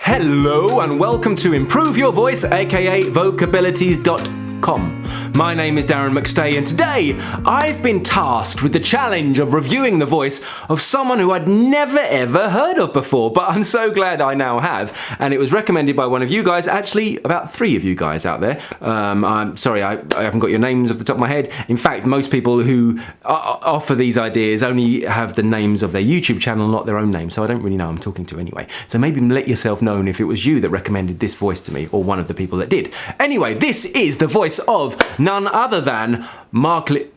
Hello and welcome to Improve Your Voice, aka vocabilities.com. My name is Darren McStay and today I've been tasked with the challenge of reviewing the voice of someone who I'd never ever heard of before, but I'm so glad I now have, and it was recommended by one of you guys, actually about 3 of you guys out there. I'm sorry I haven't got your names off the top of my head. In fact, most people who offer these ideas only have the names of their YouTube channel, not their own name, so I don't really know who I'm talking to anyway. So maybe let yourself know if it was you that recommended this voice to me, or one of the people that did. Anyway, this is the voice of none other than Markiplier.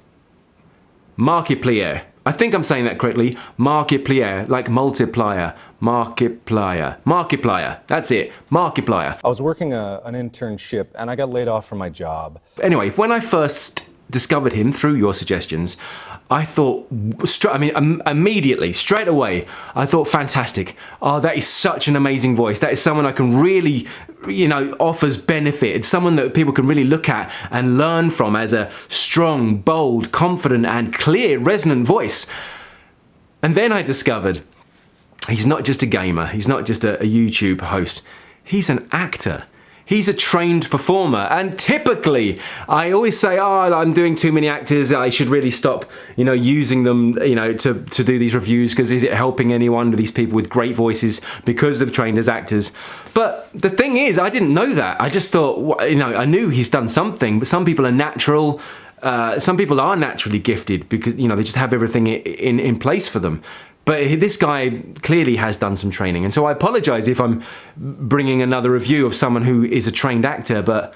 I think I'm saying that correctly. Markiplier, like multiplier. Markiplier. That's it. Markiplier. I was working an internship and I got laid off from my job. Anyway, when I first discovered him through your suggestions, I thought, immediately, straight away, I thought, fantastic. Oh, that is such an amazing voice. That is someone I can really, offers benefit. It's someone that people can really look at and learn from as a strong, bold, confident, and clear, resonant voice. And then I discovered he's not just a gamer. He's not just a YouTube host. He's an actor. He's a trained performer, and typically, I always say, I'm doing too many actors, I should really stop, using them, to do these reviews, because is it helping anyone, these people with great voices, because they've trained as actors? But the thing is, I didn't know that. I just thought, I knew he's done something, but some people are natural, some people are naturally gifted, because, they just have everything in place for them. But this guy clearly has done some training. And so I apologize if I'm bringing another review of someone who is a trained actor, but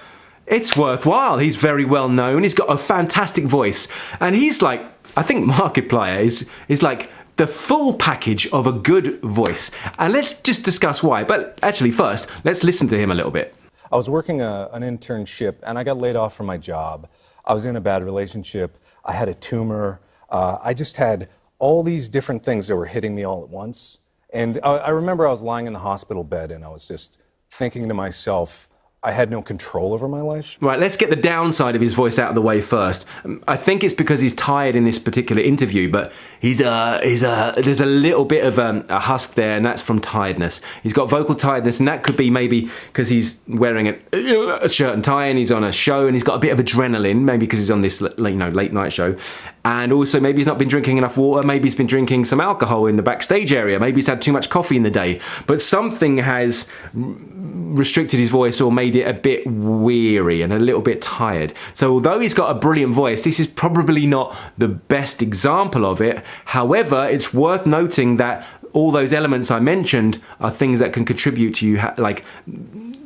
it's worthwhile. He's very well known. He's got a fantastic voice. And he's like, I think Markiplier is like the full package of a good voice. And let's just discuss why. But actually first, let's listen to him a little bit. I was working an internship and I got laid off from my job. I was in a bad relationship. I had a tumor. I just had all these different things that were hitting me all at once. And I remember I was lying in the hospital bed and I was just thinking to myself, I had no control over my life. Right, let's get the downside of his voice out of the way first. I think it's because he's tired in this particular interview, but there's a little bit of a husk there, and that's from tiredness. He's got vocal tiredness, and that could be maybe because he's wearing a shirt and tie, and he's on a show, and he's got a bit of adrenaline, maybe because he's on this late night show. And also maybe he's not been drinking enough water, maybe he's been drinking some alcohol in the backstage area, maybe he's had too much coffee in the day, but something has restricted his voice or made it a bit weary and a little bit tired. So although he's got a brilliant voice, this is probably not the best example of it. However, it's worth noting that all those elements I mentioned are things that can contribute to you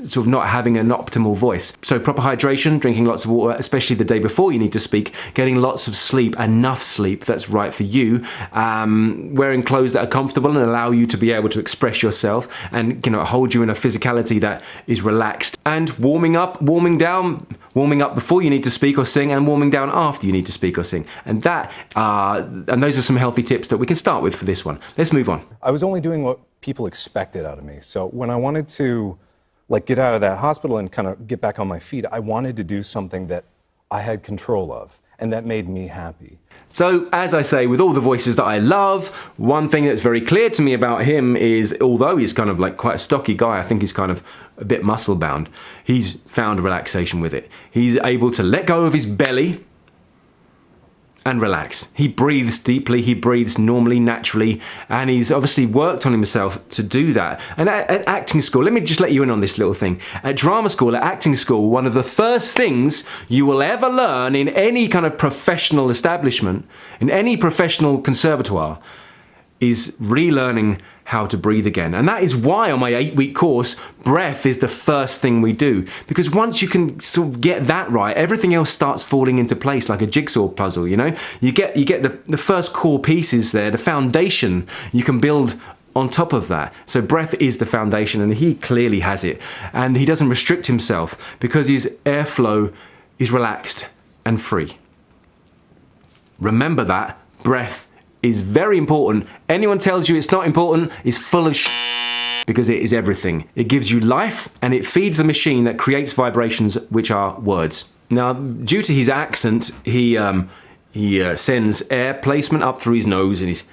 sort of not having an optimal voice. So proper hydration, drinking lots of water, especially the day before you need to speak, getting lots of sleep, enough sleep that's right for you, wearing clothes that are comfortable and allow you to be able to express yourself and hold you in a physicality that is relaxed, and warming up before you need to speak or sing, and warming down after you need to speak or sing. And those are some healthy tips that we can start with for this one. Let's move on. I was only doing what people expected out of me. So when I wanted to get out of that hospital and kind of get back on my feet, I wanted to do something that I had control of and that made me happy. So, as I say, with all the voices that I love, one thing that's very clear to me about him is, although he's kind of like quite a stocky guy, I think he's kind of a bit muscle bound, he's found relaxation with it. He's able to let go of his belly and relax. He breathes deeply, he breathes normally, naturally, and he's obviously worked on himself to do that. And at acting school, let me just let you in on this little thing. At drama school, at acting school, one of the first things you will ever learn in any kind of professional establishment, in any professional conservatoire, is relearning how to breathe again. And that is why on my 8-week course, breath is the first thing we do. Because once you can sort of get that right, everything else starts falling into place like a jigsaw puzzle, You get the first core pieces there, the foundation you can build on top of that. So breath is the foundation, and he clearly has it. And he doesn't restrict himself because his airflow is relaxed and free. Remember that. Breath is very important. Anyone tells you it's not important is full of because it is everything. It gives you life and it feeds the machine that creates vibrations, which are words. Now, due to his accent, he sends air placement up through his nose, and he's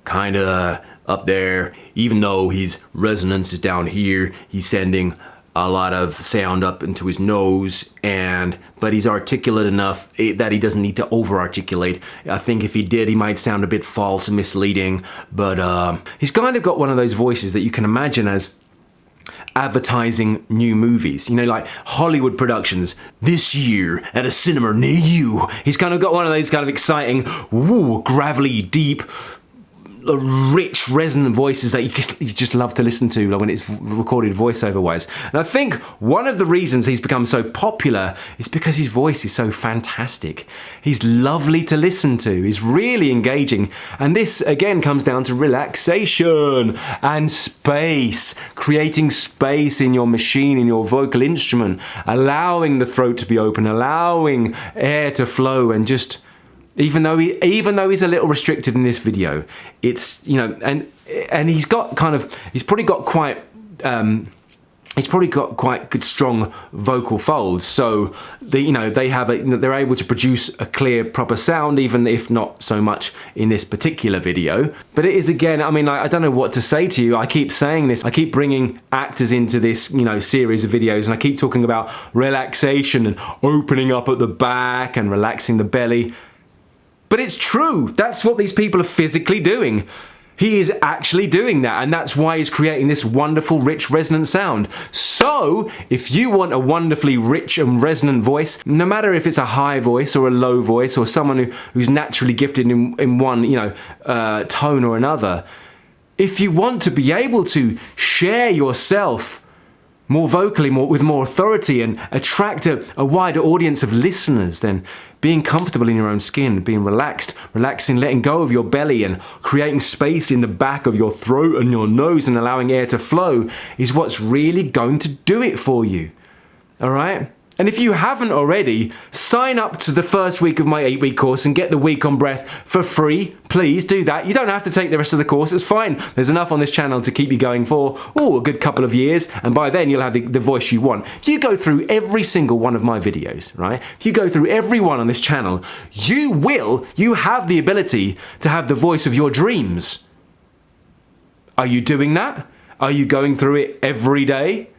kind of up there. Even though his resonance is down here, he's sending a lot of sound up into his nose, but he's articulate enough that he doesn't need to over-articulate. I think if he did, he might sound a bit false and misleading, but he's kind of got one of those voices that you can imagine as advertising new movies, you know, like Hollywood productions this year at a cinema near you. He's kind of got one of those kind of exciting, gravelly, deep, rich, resonant voices that you just love to listen to, like when it's recorded voiceover wise. And I think one of the reasons he's become so popular is because his voice is so fantastic. He's lovely to listen to. He's really engaging. And this again comes down to relaxation and space, creating space in your machine, in your vocal instrument, allowing the throat to be open, allowing air to flow, and just even though he's a little restricted in this video, it's, you know, and he's probably got quite good strong vocal folds, so they're able to produce a clear, proper sound, even if not so much in this particular video. But it is, again, I mean, I don't know what to say to you. I keep saying this, I keep bringing actors into this, you know, series of videos, and I keep talking about relaxation and opening up at the back and relaxing the belly. But it's true. That's what these people are physically doing. He is actually doing that, and that's why he's creating this wonderful, rich, resonant sound. So, if you want a wonderfully rich and resonant voice, no matter if it's a high voice or a low voice, or someone who's naturally gifted in one, you know, tone or another, if you want to be able to share yourself more vocally, with more authority, and attract a wider audience of listeners, then being comfortable in your own skin, being relaxing, letting go of your belly, and creating space in the back of your throat and your nose, and allowing air to flow is what's really going to do it for you. All right? And if you haven't already, sign up to the first week of my 8-week course and get the week on breath for free. Please do that. You don't have to take the rest of the course. It's fine. There's enough on this channel to keep you going for, a good couple of years. And by then, you'll have the voice you want. If you go through every single one of my videos, right? If you go through every one on this channel, you have the ability to have the voice of your dreams. Are you doing that? Are you going through it every day?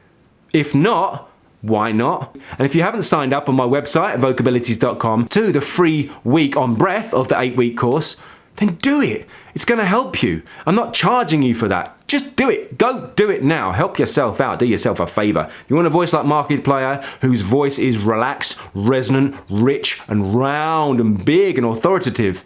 If not, why not? And if you haven't signed up on my website at vocabilities.com to the free week on breath of the 8-week course, then do it. It's going to help you. I'm not charging you for that. Just do it. Go do it now. Help yourself out. Do yourself a favor. You want a voice like Markiplier, whose voice is relaxed, resonant, rich, and round, and big, and authoritative,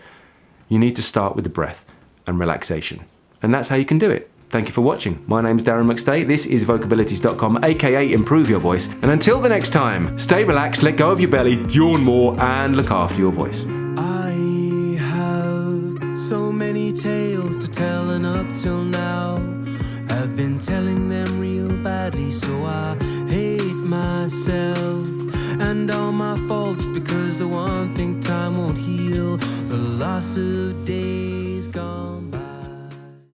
you need to start with the breath and relaxation. And that's how you can do it. Thank you for watching. My name's Darren McStay. This is vocabilities.com, aka Improve Your Voice. And until the next time, stay relaxed, let go of your belly, yawn more, and look after your voice. I have so many tales to tell, and up till now I've been telling them real badly, so I hate myself and all my faults, because the one thing time won't heal, the loss of days gone by.